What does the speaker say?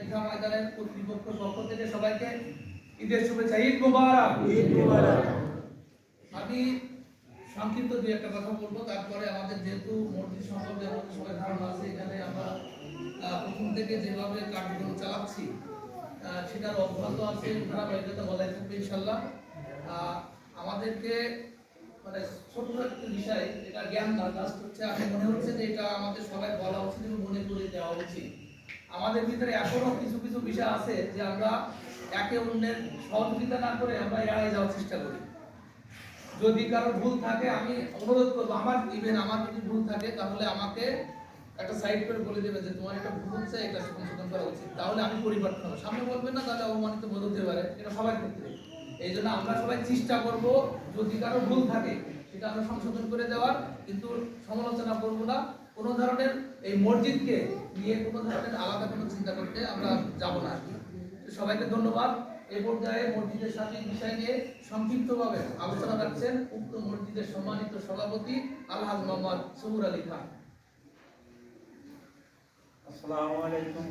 ঈদগাহ ময়দানের কর্তৃপক্ষের পক্ষ থেকে সবাইকে ঈদের শুভেচ্ছা। ঈদ মোবারক। ঈদ মোবারক। আমি সংক্ষিপ্ত দুই একটা কথা বলবো, তারপরে আমাদের যেহেতু মসজিদ সম্পর্কে আমাদের সবাই ধারণা আছে, এখানে আমরা প্রথম থেকে যেভাবে কার্যক্রম চালাচ্ছি সেটার অব্যাহত আছে, ধারাবাহিকতা বজায় থাকবে ইনশাল্লাহ। আমাদেরকে মানে ছোট্ট একটা বিষয়, এটা জ্ঞান না, জাস্ট হচ্ছে আমি মনে হচ্ছে যে এটা আমাদের সবাই বলা উচিত এবং মনে করে দেওয়া উচিত। আমাদের ভিতরে এখনো কিছু কিছু বিষয় আছে যে আমরা একে অন্যের সহযোগিতা না করে আমরা এড়িয়ে যাওয়ার চেষ্টা করি। যদি কারো ভুল থাকে আমি অনুরোধ করবো, আমার যদি ভুল থাকে তাহলে আমাকে একটা সাইড করে বলে দেবে যে তোমার এটা ভুল হচ্ছে, এটা সংশোধন করা উচিত, তাহলে আমি পরিবর্তন হবো। সামনে বলবেন না, তাহলে অবমানিত বোধ হতে পারে, এটা সবার ক্ষেত্রে। এই জন্য আমরা সবাই চেষ্টা করব যদি কারো ভুল থাকে সেটা আমরা সংশোধন করে দেওয়ার, কিন্তু সমালোচনা করবো না। কোনো ধরনের এই মসজিদকে নিয়ে কোনো ধরনের আলাদা কোনো চিন্তা করতে আমরা যাব না। সবাইকে ধন্যবাদ। এই পর্যায়ে মসজিদের সাথে বিষয় নিয়ে সংক্ষিপ্তভাবে আলোচনা রাখছেন উক্ত মসজিদের সম্মানিত সভাপতি আলহাজ মোহাম্মদ সবুর আলী খান। আসসালামু আলাইকুম।